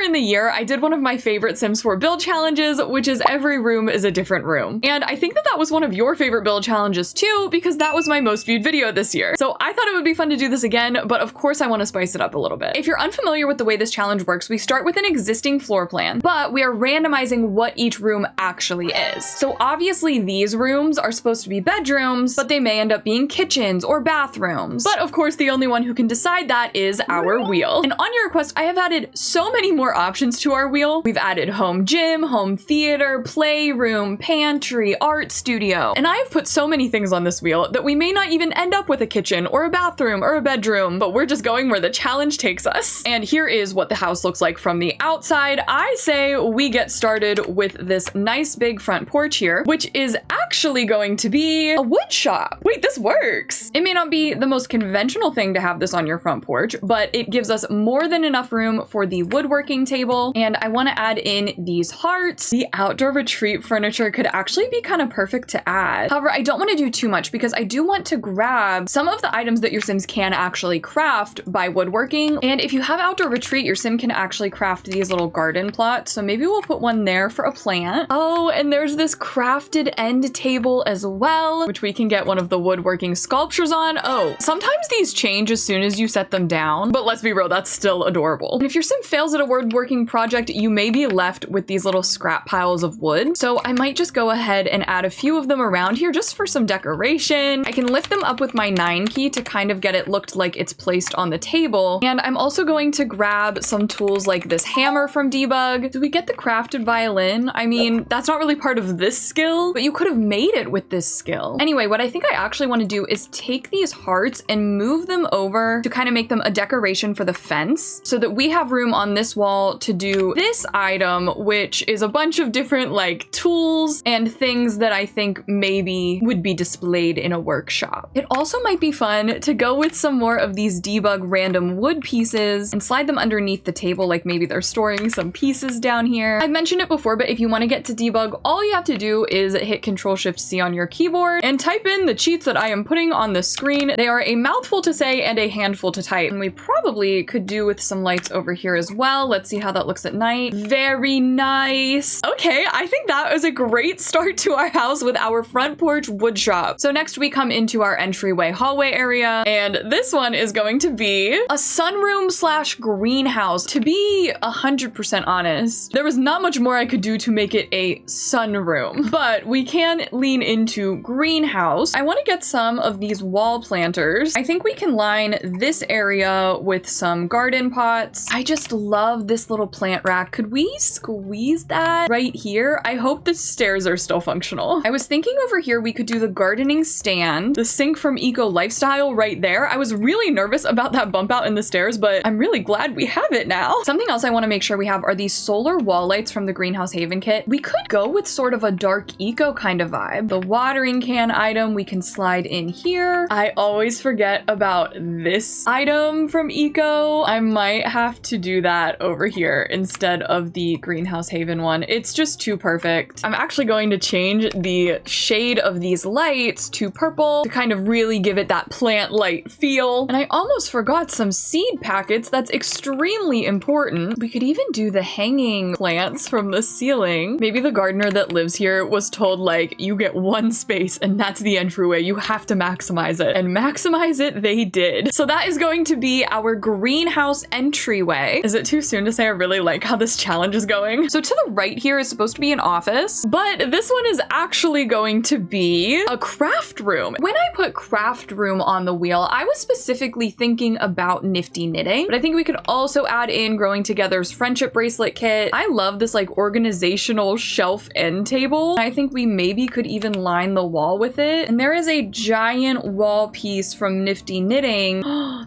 Earlier in the year, I did one of my favorite Sims 4 build challenges, which is every room is a different room. And I think that that was one of your favorite build challenges too, because that was my most viewed video this year. So I thought it would be fun to do this again, but of course I want to spice it up a little bit. If you're unfamiliar with the way this challenge works, we start with an existing floor plan, but we are randomizing what each room actually is. So obviously these rooms are supposed to be bedrooms, but they may end up being kitchens or bathrooms. But of course, the only one who can decide that is our wheel. And on your request, I have added so many more options to our wheel. We've added home gym, home theater, playroom, pantry, art studio. And I have put so many things on this wheel that we may not even end up with a kitchen or a bathroom or a bedroom, but we're just going where the challenge takes us. And here is what the house looks like from the outside. I say we get started with this nice big front porch here, which is actually going to be a wood shop. Wait, this works. It may not be the most conventional thing to have this on your front porch, but it gives us more than enough room for the woodworking table. And I want to add in these hearts. The outdoor retreat furniture could actually be kind of perfect to add. However, I don't want to do too much because I do want to grab some of the items that your Sims can actually craft by woodworking. And if you have outdoor retreat, your Sim can actually craft these little garden plots. So maybe we'll put one there for a plant. Oh, and there's this crafted end table as well, which we can get one of the woodworking sculptures on. Oh, sometimes these change as soon as you set them down, but let's be real, that's still adorable. And if your Sim fails at a woodworking project, you may be left with these little scrap piles of wood. So I might just go ahead and add a few of them around here just for some decoration. I can lift them up with my 9 key to kind of get it looked like it's placed on the table. And I'm also going to grab some tools like this hammer from Debug. Do we get the crafted violin? I mean, that's not really part of this skill, but you could have made it with this skill. Anyway, what I think I actually want to do is take these hearts and move them over to kind of make them a decoration for the fence so that we have room on this wall to do this item, which is a bunch of different like tools and things that I think maybe would be displayed in a workshop. It also might be fun to go with some more of these Debug random wood pieces and slide them underneath the table, like maybe they're storing some pieces down here. I've mentioned it before, but if you want to get to Debug, all you have to do is hit Control-Shift-C on your keyboard and type in the cheats that I am putting on the screen. They are a mouthful to say and a handful to type. And we probably could do with some lights over here as well. Let's see how that looks at night. Very nice. Okay, I think that was a great start to our house with our front porch wood shop. So next we come into our entryway hallway area, and this one is going to be a sunroom slash greenhouse. To be 100% honest, there was not much more I could do to make it a sunroom, but we can lean into greenhouse. I want to get some of these wall planters. I think we can line this area with some garden pots. I just love this little plant rack. Could we squeeze that right here? I hope the stairs are still functional. I was thinking over here we could do the gardening stand, the sink from Eco Lifestyle right there. I was really nervous about that bump out in the stairs, but I'm really glad we have it now. Something else I want to make sure we have are these solar wall lights from the Greenhouse Haven kit. We could go with sort of a dark eco kind of vibe. The watering can item we can slide in here. I always forget about this item from Eco. I might have to do that over here instead of the Greenhouse Haven one. It's just too perfect. I'm actually going to change the shade of these lights to purple to kind of really give it that plant light feel. And I almost forgot some seed packets. That's extremely important. We could even do the hanging plants from the ceiling. Maybe the gardener that lives here was told like, you get one space and that's the entryway. You have to maximize it. And maximize it they did. So that is going to be our greenhouse entryway. Is it too soon to say I really like how this challenge is going? So to the right here is supposed to be an office, but this one is actually going to be a craft room. When I put craft room on the wheel, I was specifically thinking about nifty knitting, but I think we could also add in Growing Together's friendship bracelet kit. I love this like organizational shelf end table. I think we maybe could even line the wall with it. And there is a giant wall piece from Nifty Knitting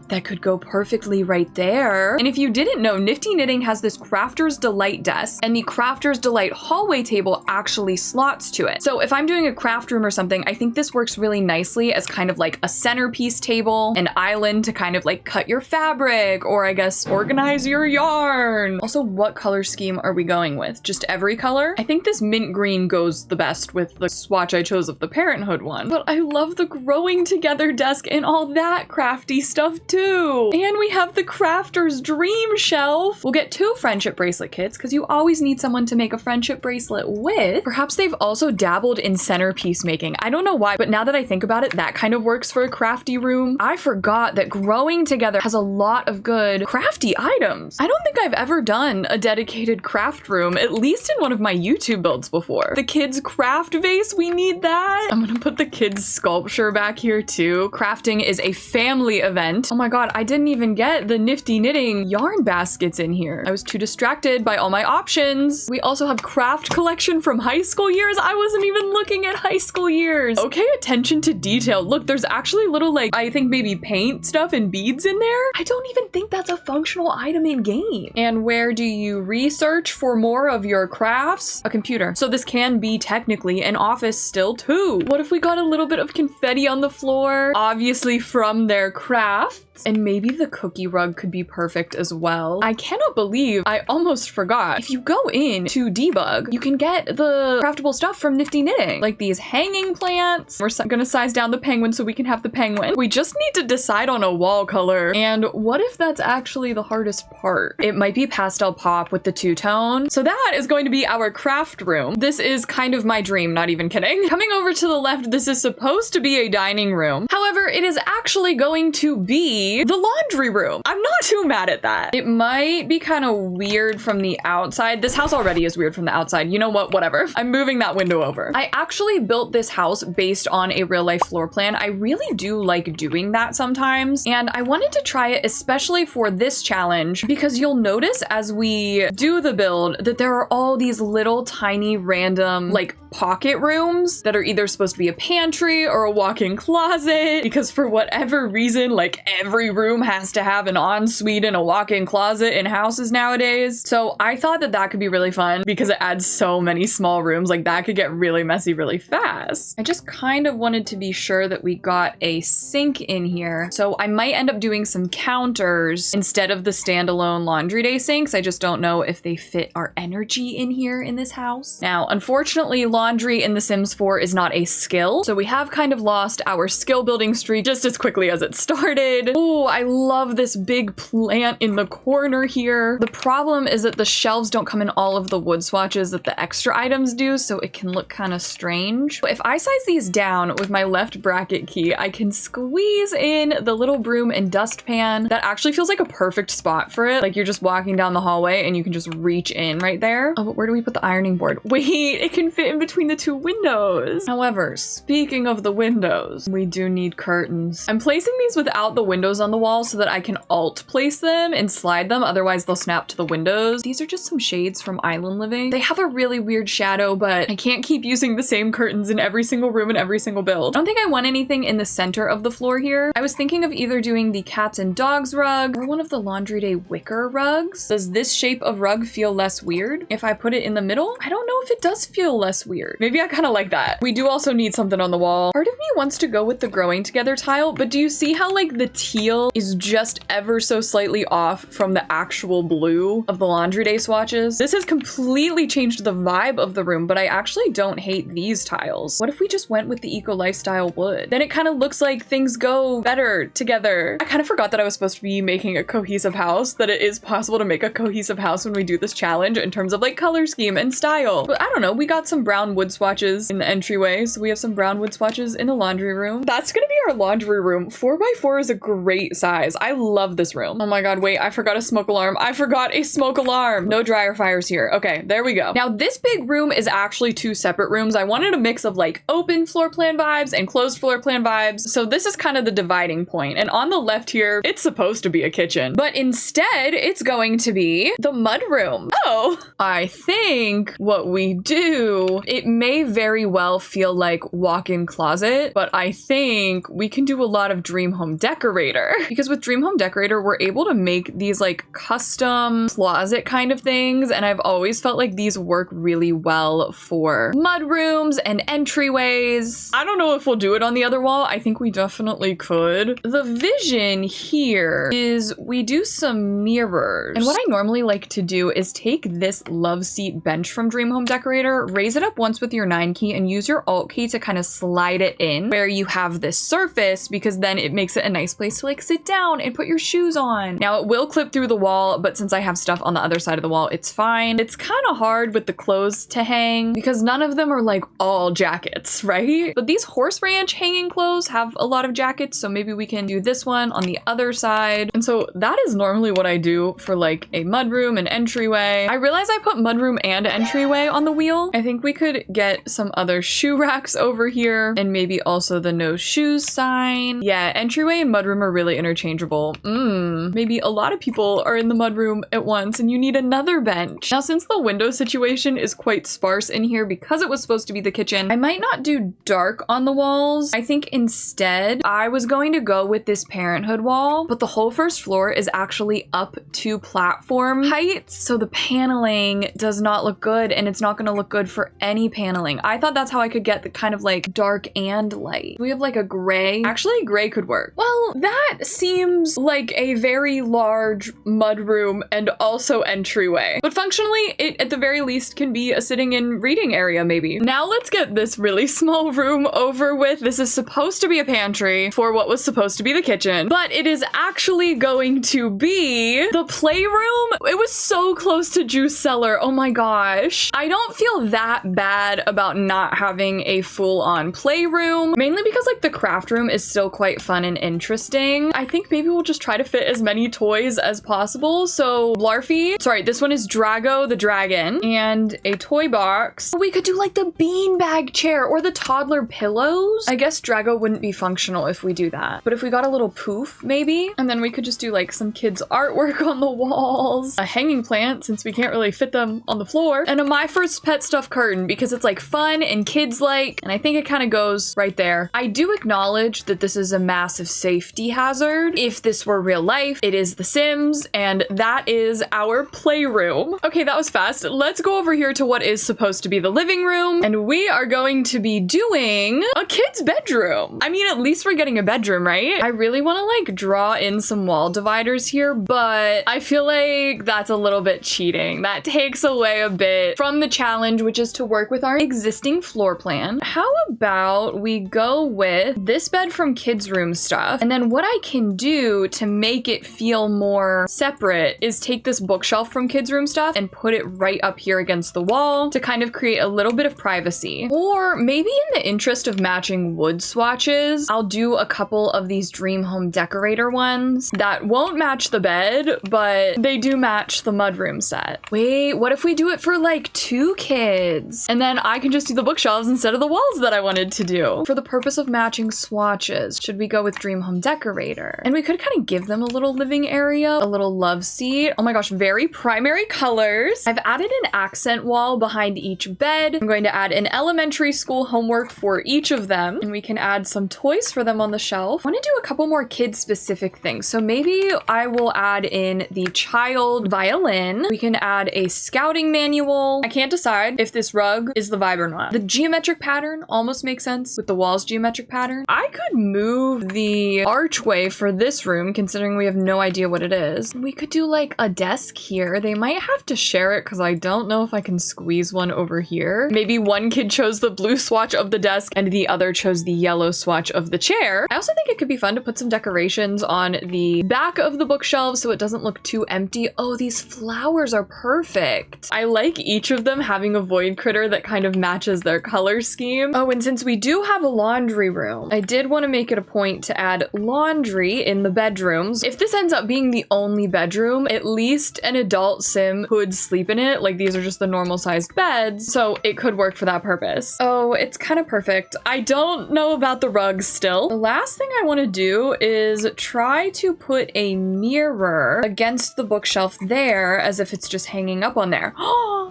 that could go perfectly right there. And if you didn't know, Nifty Knitting has this Crafter's Delight desk, and the Crafter's Delight hallway table actually slots to it. So if I'm doing a craft room or something, I think this works really nicely as kind of like a centerpiece table, an island to kind of like cut your fabric, or I guess organize your yarn. Also, what color scheme are we going with? Just every color? I think this mint green goes the best with the swatch I chose of the Parenthood one, but I love the Growing Together desk and all that crafty stuff too. And we have the Crafter's Dream Shelf. We'll get get 2 friendship bracelet kits because you always need someone to make a friendship bracelet with. Perhaps they've also dabbled in centerpiece making. I don't know why, but now that I think about it, that kind of works for a crafty room. I forgot that Growing Together has a lot of good crafty items. I don't think I've ever done a dedicated craft room, at least in one of my YouTube builds before. The kids' craft vase, we need that. I'm gonna put the kids' sculpture back here too. Crafting is a family event. Oh my god, I didn't even get the nifty knitting yarn baskets in here. I was too distracted by all my options. We also have craft collection from high school years. I wasn't even looking at high school years. Okay, attention to detail. Look, there's actually little, like, I think maybe paint stuff and beads in there. I don't even think that's a functional item in game. And where do you research for more of your crafts? A computer. So this can be technically an office still too. What if we got a little bit of confetti on the floor? Obviously from their crafts. And maybe the cookie rug could be perfect as well. I cannot believe I almost forgot. If you go in to debug, you can get the craftable stuff from Nifty Knitting, like these hanging plants. We're gonna size down the penguin so we can have the penguin. We just need to decide on a wall color. And what if that's actually the hardest part? It might be pastel pop with the two-tone. So that is going to be our craft room. This is kind of my dream, not even kidding. Coming over to the left, this is supposed to be a dining room. However, it is actually going to be the laundry room. I'm not too mad at that. It might be kind of weird from the outside. This house already is weird from the outside. You know what? Whatever. I'm moving that window over. I actually built this house based on a real life floor plan. I really do like doing that sometimes. And I wanted to try it especially for this challenge because you'll notice as we do the build that there are all these little tiny random like pocket rooms that are either supposed to be a pantry or a walk-in closet because for whatever reason, like every room has to have an ensuite and a walk-in closet in houses nowadays. So I thought that that could be really fun because it adds so many small rooms. Like that could get really messy really fast. I just kind of wanted to be sure that we got a sink in here. So I might end up doing some counters instead of the standalone laundry day sinks. I just don't know if they fit our energy in here in this house. Now, unfortunately, laundry in The Sims 4 is not a skill. So we have kind of lost our skill building streak just as quickly as it started. Oh, I love this big plant in the corner here. The problem is that the shelves don't come in all of the wood swatches that the extra items do, so it can look kind of strange. But if I size these down with my left bracket key, I can squeeze in the little broom and dustpan. That actually feels like a perfect spot for it. Like you're just walking down the hallway and you can just reach in right there. Oh, but where do we put the ironing board? Wait, it can fit in between the 2 windows. However, speaking of the windows, we do need curtains. I'm placing these without the windows on the wall so that I can alt place them and slide them, otherwise they'll snap to the windows. These are just some shades from Island Living. They have a really weird shadow, but I can't keep using the same curtains in every single room and every single build. I don't think I want anything in the center of the floor here. I was thinking of either doing the cats and dogs rug or one of the laundry day wicker rugs. Does this shape of rug feel less weird if I put it in the middle? I don't know if it does feel less weird. Maybe I kind of like that. We do also need something on the wall. Part of me wants to go with the Growing Together tile, but do you see how like the teal is just ever so slightly off from the actual blue of the laundry day swatches? This has completely changed the vibe of the room, but I actually don't hate these tiles. What if we just went with the eco lifestyle wood? Then it kind of looks like things go better together. I kind of forgot that I was supposed to be making a cohesive house, that it is possible to make a cohesive house when we do this challenge in terms of like color scheme and style. But I don't know, we got some brown wood swatches in the entryway, so we have some brown wood swatches in the laundry room. That's gonna be our laundry room. 4x4 is a great size. I love this room. Oh my god, wait, I forgot a smoke alarm. I forgot a smoke alarm. No dryer fires here. Okay, there we go. Now this big room is actually 2 separate rooms. I wanted a mix of like open floor plan vibes and closed floor plan vibes. So this is kind of the dividing point. And on the left here, it's supposed to be a kitchen, but instead it's going to be the mud room. Oh, I think what we do, it may very well feel like walk-in closet, but I think we can do a lot of Dream Home Decorator because with Dream Home Decorator, we're able to make these like custom closet kind of things. And I've always felt like these work really well for mud rooms and entryways. I don't know if we'll do it on the other wall. I think we definitely could. The vision here is we do some mirrors. And what I normally like to do is take this love seat bench from Dream Home Decorator, raise it up once with your 9 key and use your Alt key to kind of slide it in where you have this surface because then it makes it a nice place to to like sit down and put your shoes on. Now it will clip through the wall, but since I have stuff on the other side of the wall, it's fine. It's kind of hard with the clothes to hang because none of them are like all jackets, right? But these horse ranch hanging clothes have a lot of jackets, so maybe we can do this one on the other side. And so that is normally what I do for like a mudroom and entryway. I realize I put mudroom and entryway on the wheel. I think we could get some other shoe racks over here and maybe also the no shoes sign. Yeah, entryway and mudroom are really interchangeable. Maybe a lot of people are in the mudroom at once and you need another bench. Now, since the window situation is quite sparse in here because it was supposed to be the kitchen, I might not do dark on the walls. I think instead I was going to go with this parenthood wall, but the whole first floor is actually up to platform heights. So the paneling does not look good and it's not going to look good for any paneling. I thought that's how I could get the kind of like dark and light. We have like a gray. Actually, gray could work. Well, that seems like a very large mudroom and also entryway. But functionally, it at the very least can be a sitting and reading area maybe. Now let's get this really small room over with. This is supposed to be a pantry for what was supposed to be the kitchen, but it is actually going to be the playroom. It was so close to juice cellar. Oh my gosh. I don't feel that bad about not having a full-on playroom, mainly because like the craft room is still quite fun and interesting. I think maybe we'll just try to fit as many toys as possible. So Blarfy, sorry, this one is Drago the dragon, and a toy box. We could do like the beanbag chair or the toddler pillows. I guess Drago wouldn't be functional if we do that, but if we got a little poof maybe, and then we could just do like some kids artwork on the walls, a hanging plant since we can't really fit them on the floor, and a My First Pet stuff curtain because it's like fun and kids like, and I think it kind of goes right there. I do acknowledge that this is a massive safety hazard. If this were real life, it is The Sims, and that is our playroom. Okay, that was fast. Let's go over here to what is supposed to be the living room, and we are going to be doing a kid's bedroom. I mean, at least we're getting a bedroom, right? I really want to like draw in some wall dividers here, but I feel like that's a little bit cheating. That takes away a bit from the challenge, which is to work with our existing floor plan. How about we go with this bed from kids' room stuff, and then what I can do to make it feel more separate is take this bookshelf from kids' room stuff and put it right up here against the wall to kind of create a little bit of privacy. Or maybe in the interest of matching wood swatches, I'll do a couple of these dream home decorator ones that won't match the bed, but they do match the mudroom set. Wait, what if we do it for like 2 kids? And then I can just do the bookshelves instead of the walls that I wanted to do. For the purpose of matching swatches, should we go with dream home decorator? And we could kind of give them a little living area, a little love seat. Oh my gosh, very primary colors. I've added an accent wall behind each bed. I'm going to add an elementary school homework for each of them, and we can add some toys for them on the shelf. I want to do a couple more kid specific things. So maybe I will add in the child violin. We can add a scouting manual. I can't decide if this rug is the vibe or not. The geometric pattern almost makes sense with the walls geometric pattern. I could move the archway for this room considering we have no idea what it is. We could do like a desk here. They might have to share it because I don't know if I can squeeze one over here. Maybe one kid chose the blue swatch of the desk and the other chose the yellow swatch of the chair. I also think it could be fun to put some decorations on the back of the bookshelf so it doesn't look too empty. Oh, these flowers are perfect. I like each of them having a void critter that kind of matches their color scheme. Oh, and since we do have a laundry room, I did want to make it a point to add laundry in the bedrooms. If this ends up being the only bedroom, at least an adult sim could sleep in it. Like these are just the normal sized beds, so it could work for that purpose. Oh, it's kind of perfect. I don't know about the rugs still. The last thing I want to do is try to put a mirror against the bookshelf there as if it's just hanging up on there.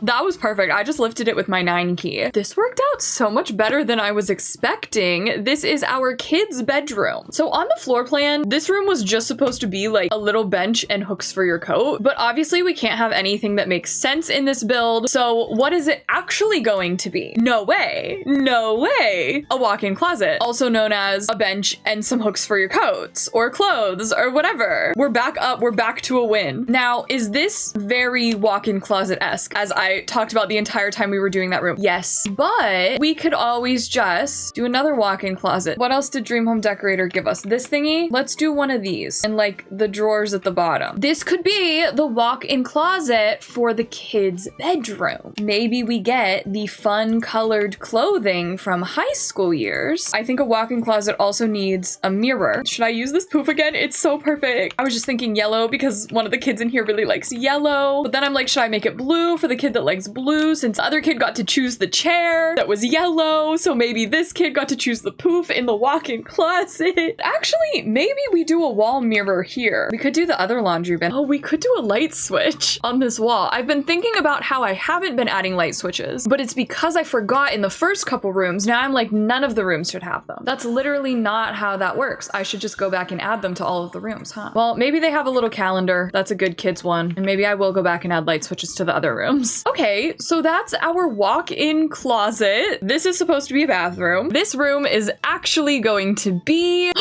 That was perfect. I just lifted it with my 9 key. This worked out so much better than I was expecting. This is our kids' bedroom. So on the floor plan, this room was just supposed to be like a little bench and hooks for your coat, but obviously we can't have anything that makes sense in this build. So what is it actually going to be? No way. No way. A walk-in closet, also known as a bench and some hooks for your coats or clothes or whatever. We're back up. We're back to a win. Now, is this very walk-in closet-esque as I talked about the entire time we were doing that room? Yes, but But we could always just do another walk-in closet. What else did Dream Home Decorator give us? This thingy? Let's do one of these and like the drawers at the bottom. This could be the walk-in closet for the kids' bedroom. Maybe we get the fun colored clothing from high school years. I think a walk-in closet also needs a mirror. Should I use this poof again? It's so perfect. I was just thinking yellow because one of the kids in here really likes yellow. But then I'm like, should I make it blue for the kid that likes blue, since the other kid got to choose the chair that was yellow? So maybe this kid got to choose the poof in the walk-in closet. Actually, maybe we do a wall mirror here. We could do the other laundry bin. Oh, we could do a light switch on this wall. I've been thinking about how I haven't been adding light switches, but it's because I forgot in the first couple rooms. Now I'm like, none of the rooms should have them. That's literally not how that works. I should just go back and add them to all of the rooms, huh? Well, maybe they have a little calendar. That's a good kids one. And maybe I will go back and add light switches to the other rooms. Okay, so that's our walk-in closet. This is supposed to be a bathroom. This room is actually going to be...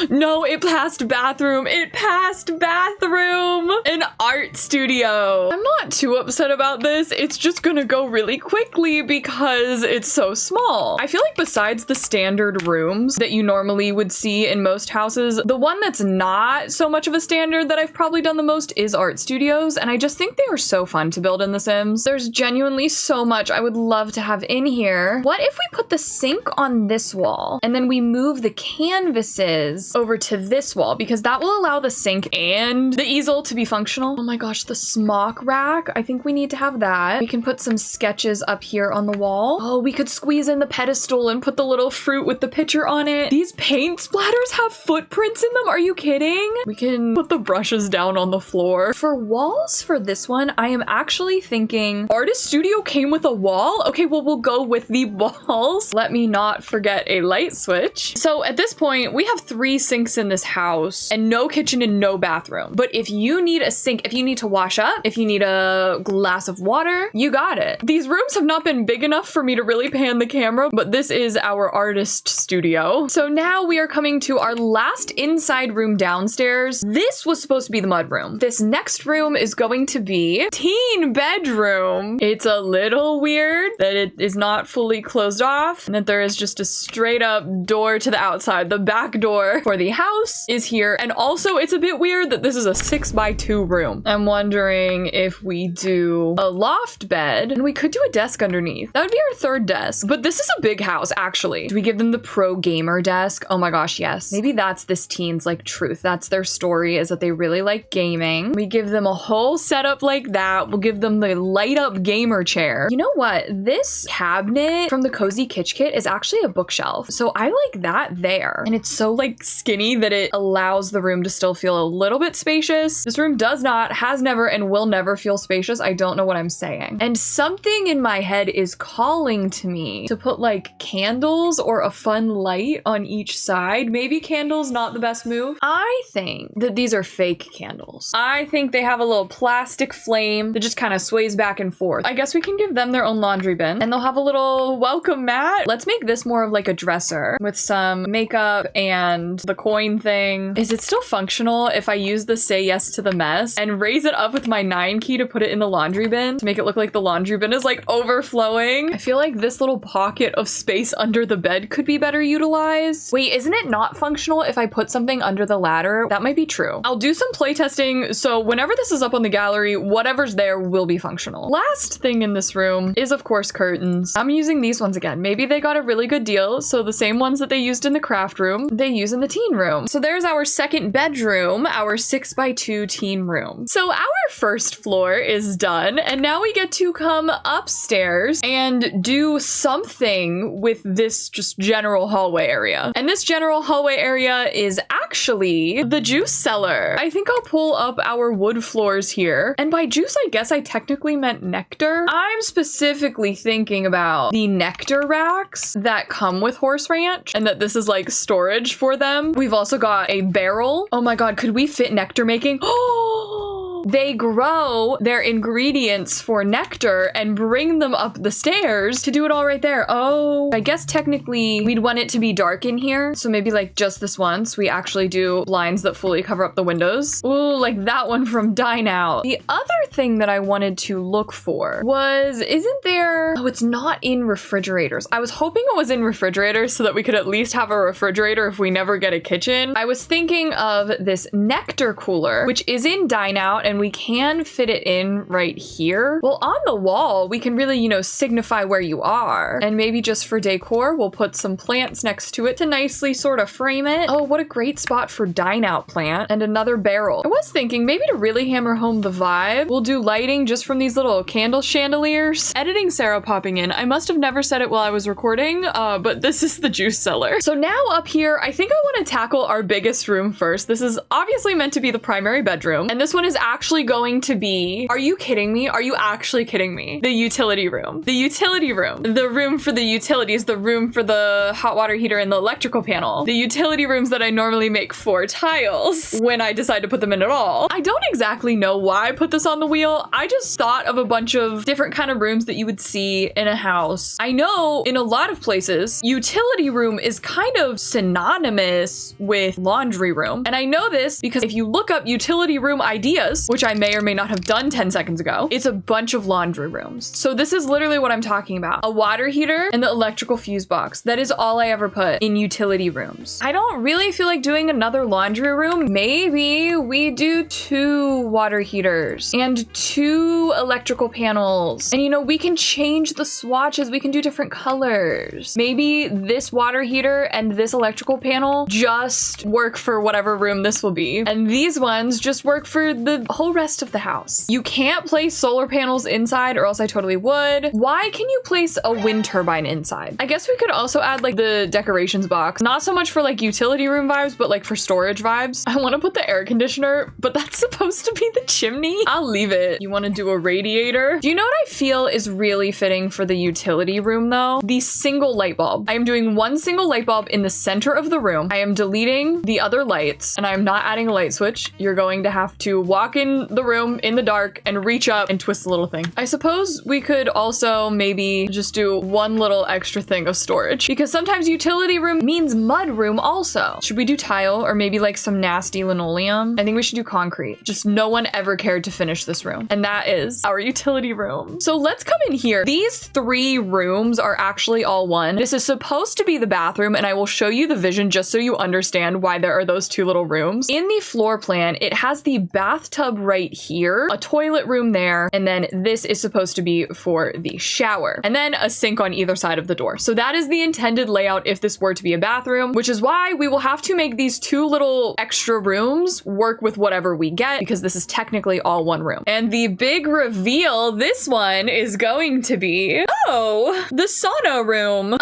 No, it passed bathroom. It passed bathroom. An art studio. I'm not too upset about this. It's just gonna go really quickly because it's so small. I feel like besides the standard rooms that you normally would see in most houses, the one that's not so much of a standard that I've probably done the most is art studios. And I just think they are so fun to build in The Sims. There's genuinely so much I would love to have in here. What if we put the sink on this wall and then we move the canvases over to this wall, because that will allow the sink and the easel to be functional. Oh my gosh, the smock rack. I think we need to have that. We can put some sketches up here on the wall. Oh, we could squeeze in the pedestal and put the little fruit with the picture on it. These paint splatters have footprints in them. Are you kidding? We can put the brushes down on the floor. For walls for this one, I am actually thinking artist studio came with a wall. Okay, well, we'll go with the walls. Let me not forget a light switch. So at this point, we have 3 sinks in this house and no kitchen and no bathroom. But if you need a sink, if you need to wash up, if you need a glass of water, you got it. These rooms have not been big enough for me to really pan the camera, but this is our artist studio. So now we are coming to our last inside room downstairs. This was supposed to be the mud room. This next room is going to be teen bedroom. It's a little weird that it is not fully closed off and that there is just a straight up door to the outside. The back door for the house is here. And also it's a bit weird that this is a 6x2 room. I'm wondering if we do a loft bed, and we could do a desk underneath. That would be our 3rd desk. But this is a big house, actually. Do we give them the pro gamer desk? Oh my gosh, yes. Maybe that's this teen's like truth. That's their story, is that they really like gaming. We give them a whole setup like that. We'll give them the light up gamer chair. You know what? This cabinet from the Cozy Kitch Kit is actually a bookshelf. So I like that there. And it's so like skinny that it allows the room to still feel a little bit spacious. This room does not, has never, and will never feel spacious. I don't know what I'm saying. And something in my head is calling to me to put like candles or a fun light on each side. Maybe candles, not the best move. I think that these are fake candles. I think they have a little plastic flame that just kind of sways back and forth. I guess we can give them their own laundry bin, and they'll have a little welcome mat. Let's make this more of like a dresser with some makeup and the coin thing. Is it still functional if I use the say yes to the mess and raise it up with my 9 key to put it in the laundry bin to make it look like the laundry bin is like overflowing? I feel like this little pocket of space under the bed could be better utilized. Wait, isn't it not functional if I put something under the ladder? That might be true. I'll do some playtesting, so whenever this is up on the gallery, whatever's there will be functional. Last thing in this room is of course curtains. I'm using these ones again. Maybe they got a really good deal, so the same ones that they used in the craft room, they use in the teen room. So there's our 2nd bedroom, our 6x2 teen room. So our 1st floor is done, and now we get to come upstairs and do something with this just general hallway area. And this general hallway area is actually the juice cellar. I think I'll pull up our wood floors here. And by juice, I guess I technically meant nectar. I'm specifically thinking about the nectar racks that come with Horse Ranch, and that this is like storage for them. We've also got a barrel. Oh my god, could we fit nectar making? Oh, they grow their ingredients for nectar and bring them up the stairs to do it all right there. Oh, I guess technically we'd want it to be dark in here. So maybe like just this once we actually do blinds that fully cover up the windows. Ooh, like that one from Dine Out. The other thing that I wanted to look for was, isn't there, oh, it's not in refrigerators. I was hoping it was in refrigerators so that we could at least have a refrigerator if we never get a kitchen. I was thinking of this nectar cooler, which is in Dine Out, and we can fit it in right here. Well, on the wall, we can really, you know, signify where you are. And maybe just for decor, we'll put some plants next to it to nicely sort of frame it. Oh, what a great spot for Dine Out plant and another barrel. I was thinking maybe to really hammer home the vibe, we'll do lighting just from these little candle chandeliers. Editing Sarah popping in. I must have never said it while I was recording, but this is the juice cellar. So now up here, I think I want to tackle our biggest room first. This is obviously meant to be the primary bedroom, and this one is actually going to be, are you kidding me? Are you actually kidding me? The utility room. The utility room. The room for the utilities, the room for the hot water heater and the electrical panel. The utility rooms that I normally make 4 tiles when I decide to put them in at all. I don't exactly know why I put this on the wheel. I just thought of a bunch of different kind of rooms that you would see in a house. I know in a lot of places, utility room is kind of synonymous with laundry room. And I know this because if you look up utility room ideas, which I may or may not have done 10 seconds ago, it's a bunch of laundry rooms. So this is literally what I'm talking about. A water heater and the electrical fuse box. That is all I ever put in utility rooms. I don't really feel like doing another laundry room. Maybe we do 2 water heaters and 2 electrical panels. And you know, we can change the swatches. We can do different colors. Maybe this water heater and this electrical panel just work for whatever room this will be. And these ones just work for the whole rest of the house. You can't place solar panels inside or else I totally would. Why can you place a wind turbine inside? I guess we could also add like the decorations box. Not so much for like utility room vibes, but like for storage vibes. I want to put the air conditioner, but that's supposed to be the chimney. I'll leave it. You want to do a radiator? Do you know what I feel is really fitting for the utility room though? The single light bulb. I am doing 1 single light bulb in the center of the room. I am deleting the other lights and I am not adding a light switch. You're going to have to walk in the room in the dark and reach up and twist the little thing. I suppose we could also maybe just do 1 little extra thing of storage because sometimes utility room means mud room also. Should we do tile or maybe like some nasty linoleum? I think we should do concrete. Just no one ever cared to finish this room. And that is our utility room. So let's come in here. These 3 rooms are actually all one. This is supposed to be the bathroom and I will show you the vision just so you understand why there are those 2 little rooms. In the floor plan, it has the bathtub right here, a toilet room there, and then this is supposed to be for the shower, and then a sink on either side of the door. So that is the intended layout if this were to be a bathroom, which is why we will have to make these 2 little extra rooms work with whatever we get because this is technically all 1 room. And the big reveal, this one is going to be, oh, the sauna room.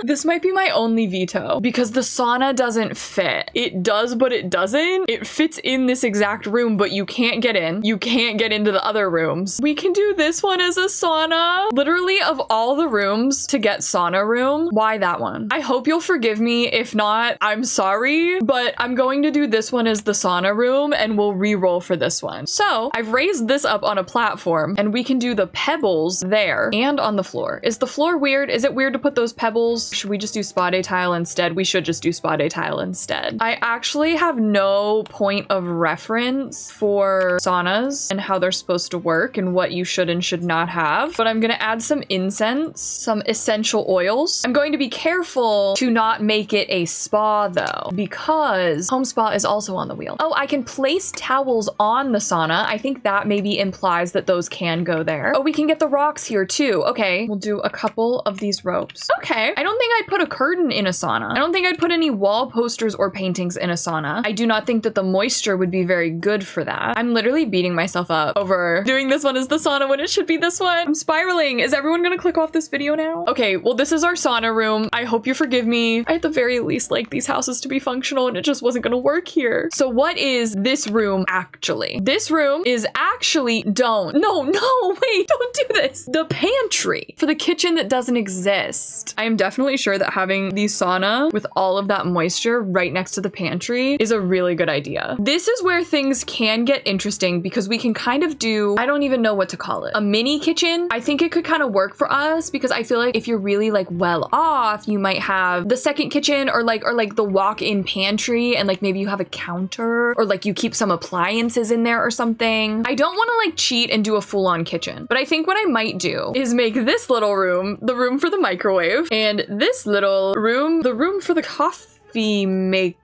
This might be my only veto because the sauna doesn't fit. It does, but it doesn't. It fits in this exact room, but you can't get in. You can't get into the other rooms. We can do this one as a sauna. Literally, of all the rooms to get sauna room, why that one? I hope you'll forgive me. If not, I'm sorry, but I'm going to do this one as the sauna room and we'll re-roll for this one. So I've raised this up on a platform and we can do the pebbles there and on the floor. Is the floor weird? Is it weird to put those pebbles? Should we just do spa day tile instead? We should just do spa day tile instead. I actually have no point of reference for saunas and how they're supposed to work and what you should and should not have, but I'm gonna add some incense, some essential oils. I'm going to be careful to not make it a spa though, because home spa is also on the wheel. Oh, I can place towels on the sauna. I think that maybe implies that those can go there. Oh, we can get the rocks here too. Okay, we'll do a couple of these ropes. Okay, I don't think I'd put a curtain in a sauna. I don't think I'd put any wall posters or paintings in a sauna. I do not think that the moisture would be very good for that. I'm literally beating myself up over doing this one as the sauna when it should be this one. I'm spiraling. Is everyone gonna click off this video now? Okay, well, this is our sauna room. I hope you forgive me. I at the very least like these houses to be functional and it just wasn't gonna work here. So what is this room actually? This room is actually, no, wait, don't don't do this. The pantry for the kitchen that doesn't exist. I am definitely sure that having the sauna with all of that moisture right next to the pantry is a really good idea. This is where things can get interesting because we can kind of do, I don't even know what to call it, a mini kitchen. I think it could kind of work for us because I feel like if you're really like well off, you might have the second kitchen or like the walk-in pantry, and like maybe you have a counter or like you keep some appliances in there or something. I don't want to like cheat and do a full-on kitchen, but I think what I might do is make this little room the room for the microwave, and this little room the room for the coffee maker.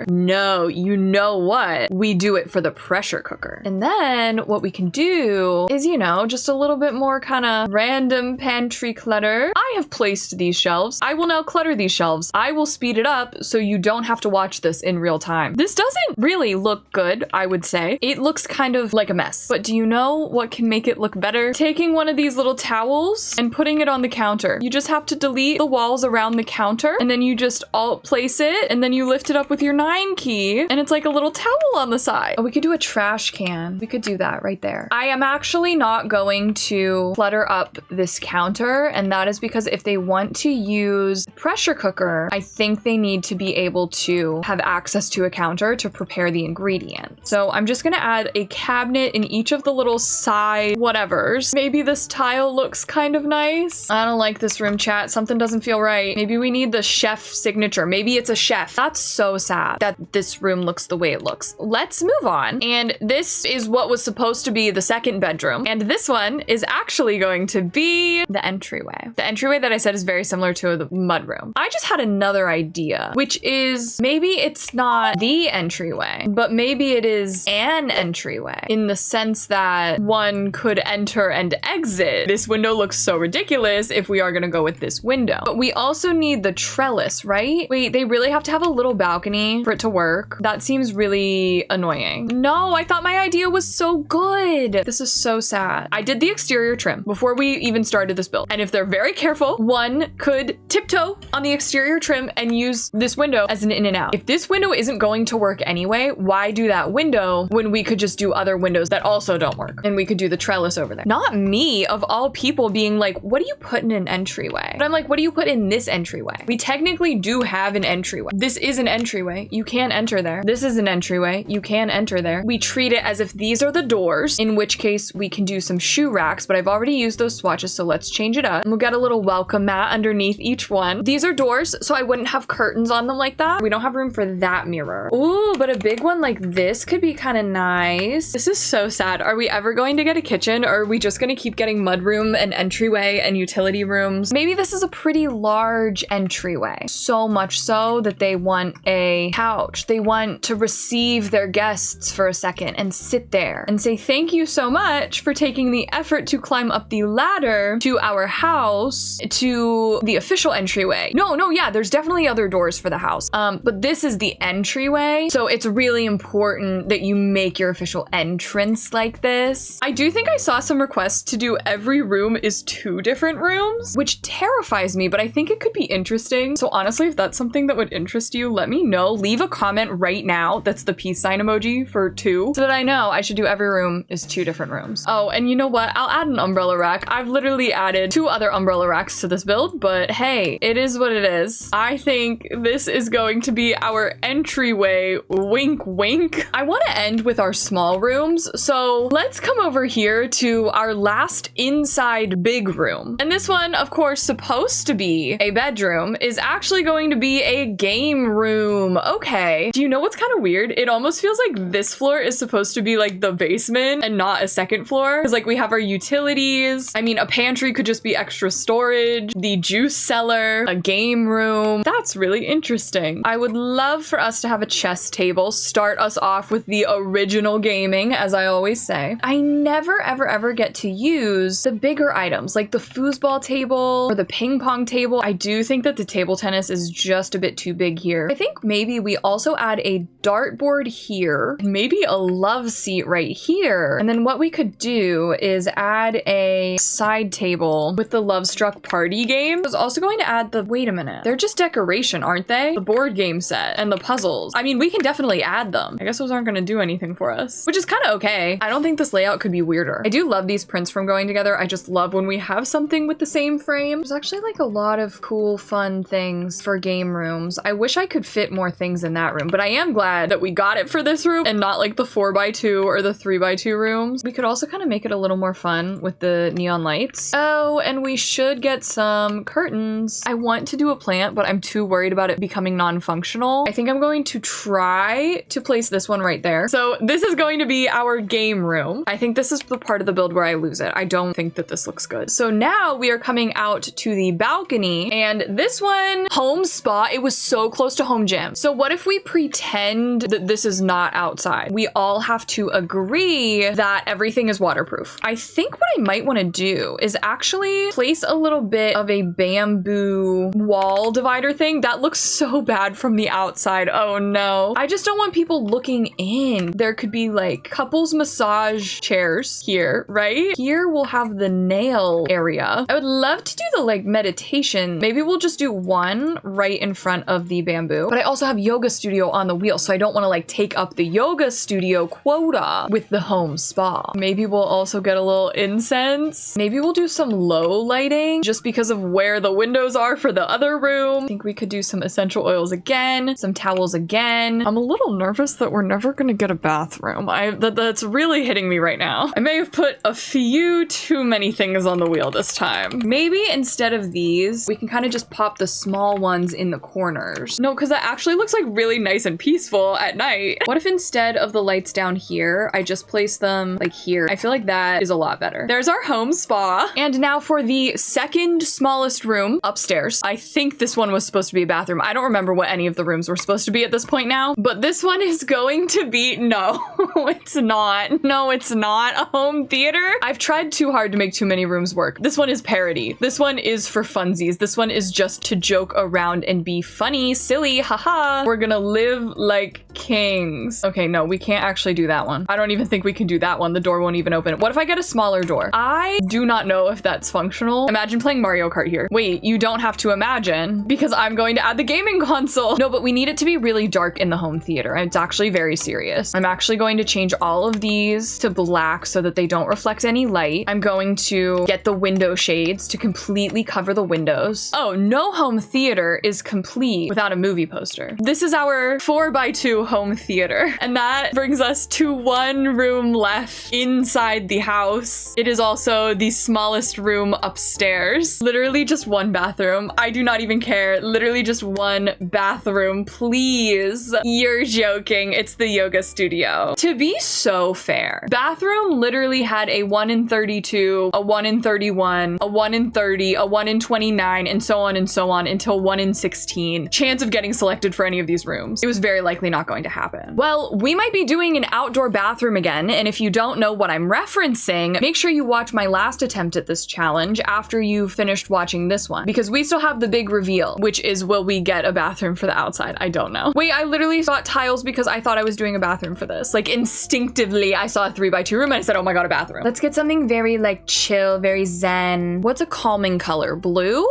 No, you know what? We do it for the pressure cooker. And then what we can do is, you know, just a little bit more kind of random pantry clutter. I have placed these shelves. I will now clutter these shelves. I will speed it up so you don't have to watch this in real time. This doesn't really look good, I would say. It looks kind of like a mess. But do you know what can make it look better? Taking one of these little towels and putting it on the counter. You just have to delete the walls around the counter, and then you just alt place it, and then you lift it up with your 9 key, and it's like a little towel on the side. Oh, we could do a trash can. We could do that right there. I am actually not going to clutter up this counter, and that is because if they want to use pressure cooker, I think they need to be able to have access to a counter to prepare the ingredients. So I'm just gonna add a cabinet in each of the little side whatevers. Maybe this tile looks kind of nice. I don't like this room, chat. Something doesn't feel right. Maybe we need the chef signature. Maybe it's a chef. That's so sad that this room looks the way it looks. Let's move on. And this is what was supposed to be the second bedroom. And this one is actually going to be the entryway. The entryway that I said is very similar to the mudroom. I just had another idea, which is maybe it's not the entryway, but maybe it is an entryway in the sense that one could enter and exit. This window looks so ridiculous if we are going to go with this window. But we also need the trellis, right? Wait, they really have to have a little balcony for it to work? That seems really annoying. No, I thought my idea was so good. This is so sad. I did the exterior trim before we even started this build. And if they're very careful, one could tiptoe on the exterior trim and use this window as an in and out. If this window isn't going to work anyway, why do that window when we could just do other windows that also don't work? And we could do the trellis over there. Not me, of all people, being like, what do you put in an entryway? But I'm like, what do you put in this entryway? We technically do have an entryway. This is an entryway. You can enter there. This is an entryway. You can enter there. We treat it as if these are the doors, in which case we can do some shoe racks, but I've already used those swatches, so let's change it up. And we'll get a little welcome mat underneath each one. These are doors, so I wouldn't have curtains on them like that. We don't have room for that mirror. Ooh, but a big one like this could be kind of nice. This is so sad. Are we ever going to get a kitchen, or are we just going to keep getting mudroom and entryway and utility rooms? Maybe this is a pretty large entryway. So much so that they want a couch. They want to receive their guests for a second and sit there and say thank you so much for taking the effort to climb up the ladder to our house to the official entryway. No, yeah, there's definitely other doors for the house. But this is the entryway. So it's really important that you make your official entrance like this. I do think I saw some requests to do every room is 2 different rooms, which terrifies me, but I think it could be interesting. So honestly, if that's something that would interest you, let me know. Leave a comment right now that's the peace sign emoji for 2 so that I know I should do every room is 2 different rooms. Oh, and you know what? I'll add an umbrella rack. I've literally added 2 other umbrella racks to this build, but hey, it is what it is. I think this is going to be our entryway. Wink, wink. I want to end with our small rooms, so let's come over here to our last inside big room. And this one, of course, supposed to be a bedroom, is actually going to be a game room. Okay. Do you know what's kind of weird? It almost feels like this floor is supposed to be like the basement and not a second floor. Because like we have our utilities. I mean, a pantry could just be extra storage, the juice cellar, a game room. That's really interesting. I would love for us to have a chess table, start us off with the original gaming, as I always say. I never ever get to use the bigger items like the foosball table or the ping pong table. I do think that the table tennis is just a bit too big here. I think think maybe we also add a dartboard here, maybe a love seat right here. And then what we could do is add a side table with the Love Struck party game. I was also going to add the, wait a minute, they're just decoration, aren't they? The board game set and the puzzles. I mean, we can definitely add them. I guess those aren't gonna do anything for us, which is kind of okay. I don't think this layout could be weirder. I do love these prints from Going Together. I just love when we have something with the same frame. There's actually like a lot of cool, fun things for game rooms. I wish I could fit more things in that room, but I am glad that we got it for this room and not like the 4x2 or the 3x2 rooms. We could also kind of make it a little more fun with the neon lights. Oh, and we should get some curtains. I want to do a plant, but I'm too worried about it becoming non-functional. I think I'm going to try to place this one right there. So this is going to be our game room. I think this is the part of the build where I lose it. I don't think that this looks good. So now we are coming out to the balcony, and this one, home spa, it was so close to home gym. So what if we pretend that this is not outside? We all have to agree that everything is waterproof. I think what I might want to do is actually place a little bit of a bamboo wall divider thing. That looks so bad from the outside. Oh no. I just don't want people looking in. There could be like couples massage chairs here, right? Here we'll have the nail area. I would love to do the like meditation. Maybe we'll just do one right in front of the bamboo. But I also have yoga studio on the wheel, so I don't want to like take up the yoga studio quota with the home spa. Maybe we'll also get a little incense. Maybe we'll do some low lighting just because of where the windows are for the other room. I think we could do some essential oils again, some towels again. I'm a little nervous that we're never gonna get a bathroom. That's really hitting me right now. I may have put a few too many things on the wheel this time. Maybe instead of these, we can kind of just pop the small ones in the corners. No, because that actually looks like really nice and peaceful at night. What if instead of the lights down here, I just place them like here? I feel like that is a lot better. There's our home spa. And now for the second smallest room upstairs. I think this one was supposed to be a bathroom. I don't remember what any of the rooms were supposed to be at this point now, but this one is going to be, no, it's not. No, it's not a home theater. I've tried too hard to make too many rooms work. This one is parody. This one is for funsies. This one is just to joke around and be funny, silly, haha. We're gonna live like kings. Okay, no, we can't actually do that one. I don't even think we can do that one. The door won't even open. What if I get a smaller door? I do not know if that's functional. Imagine playing Mario Kart here. Wait, you don't have to imagine because I'm going to add the gaming console. No, but we need it to be really dark in the home theater. It's actually very serious. I'm actually going to change all of these to black so that they don't reflect any light. I'm going to get the window shades to completely cover the windows. Oh, no home theater is complete without a movie poster. This is our 4x2 home theater. And that brings us to one room left inside the house. It is also the smallest room upstairs. Literally just one bathroom. I do not even care. Literally just one bathroom, please. You're joking. It's the yoga studio. To be so fair, bathroom literally had a 1 in 32, a 1 in 31, a 1 in 30, a 1 in 29, and so on until 1 in 16 chance of getting selected for any of these rooms. It was very likely not going to happen. Well, we might be doing an outdoor bathroom again, and if you don't know what I'm referencing, make sure you watch my last attempt at this challenge after you've finished watching this one, because we still have the big reveal, which is, will we get a bathroom for the outside? I don't know. Wait, I literally got tiles because I thought I was doing a bathroom for this. Like instinctively, I saw a 3x2 room and I said, oh my God, a bathroom. Let's get something very like chill, very zen. What's a calming color? Blue?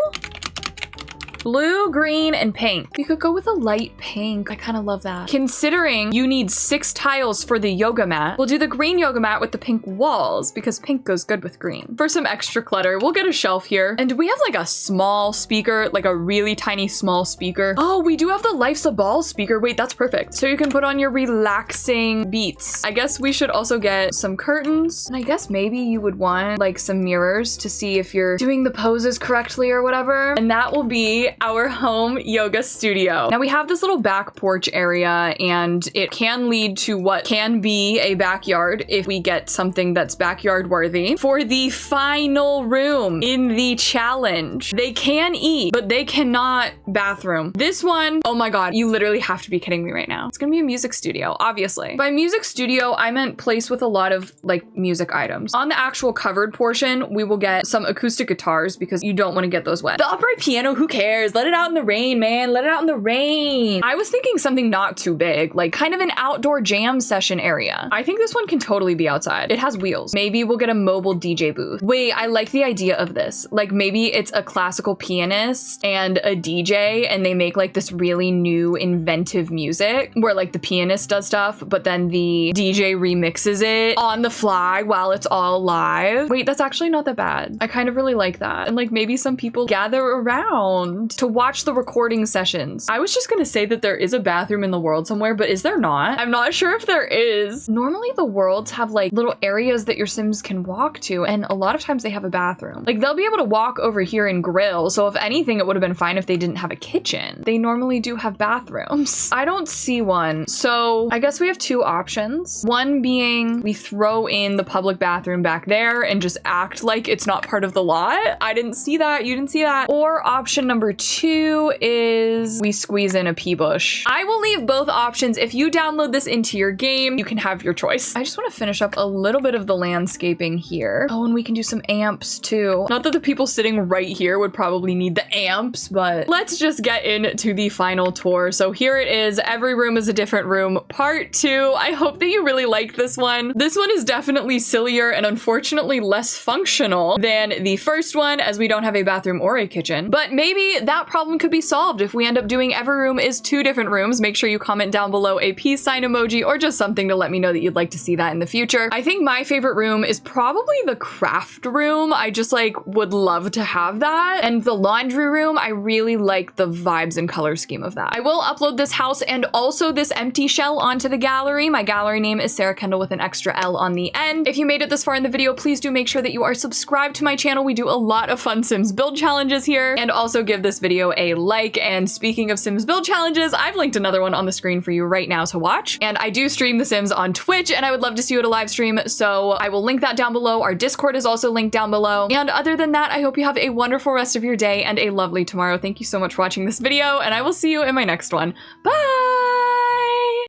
Blue, green, and pink. We could go with a light pink. I kind of love that. Considering you need 6 tiles for the yoga mat, we'll do the green yoga mat with the pink walls because pink goes good with green. For some extra clutter, we'll get a shelf here. And do we have like a small speaker, like a really tiny small speaker? Oh, we do have the Life's a Ball speaker. Wait, that's perfect. So you can put on your relaxing beats. I guess we should also get some curtains. And I guess maybe you would want like some mirrors to see if you're doing the poses correctly or whatever. And that will be our home yoga studio. Now we have this little back porch area and it can lead to what can be a backyard if we get something that's backyard worthy. For the final room in the challenge, they can eat, but they cannot bathroom. This one, oh my God, you literally have to be kidding me right now. It's gonna be a music studio, obviously. By music studio, I meant place with a lot of like music items. On the actual covered portion, we will get some acoustic guitars because you don't want to get those wet. The upright piano, who cares? cares? Let it out in the rain, man. Let it out in the rain. I was thinking something not too big, like kind of an outdoor jam session area. I think this one can totally be outside. It has wheels. Maybe we'll get a mobile DJ booth. Wait, I like the idea of this. Like maybe it's a classical pianist and a DJ and they make like this really new inventive music where like the pianist does stuff, but then the DJ remixes it on the fly while it's all live. Wait, that's actually not that bad. I kind of really like that. And like maybe some people gather around to watch the recording sessions. I was just gonna say that there is a bathroom in the world somewhere, but is there not? I'm not sure if there is. Normally the worlds have like little areas that your Sims can walk to, and a lot of times they have a bathroom. Like they'll be able to walk over here and grill, so if anything it would have been fine if they didn't have a kitchen. They normally do have bathrooms. I don't see one, so I guess we have two options. One being we throw in the public bathroom back there and just act like it's not part of the lot. I didn't see that, you didn't see that. Or option number two is we squeeze in a pee bush. I will leave both options. If you download this into your game, you can have your choice. I just want to finish up a little bit of the landscaping here. Oh, and we can do some amps too. Not that the people sitting right here would probably need the amps, but let's just get into the final tour. So here it is. Every room is a different room, part 2. I hope that you really like this one. This one is definitely sillier and unfortunately less functional than the first one, as we don't have a bathroom or a kitchen. But maybe that problem could be solved if we end up doing every room is 2 different rooms. Make sure you comment down below a peace sign emoji or just something to let me know that you'd like to see that in the future. I think my favorite room is probably the craft room. I just like would love to have that. And the laundry room, I really like the vibes and color scheme of that. I will upload this house and also this empty shell onto the gallery. My gallery name is Sarah Kendall with an extra L on the end. If you made it this far in the video, please do make sure that you are subscribed to my channel. We do a lot of fun Sims build challenges here, and also give this video a like. And speaking of Sims build challenges, I've linked another one on the screen for you right now to watch. And I do stream The Sims on Twitch, and I would love to see you at a live stream, so I will link that down below. Our Discord is also linked down below. And other than that, I hope you have a wonderful rest of your day and a lovely tomorrow. Thank you so much for watching this video, and I will see you in my next one. Bye!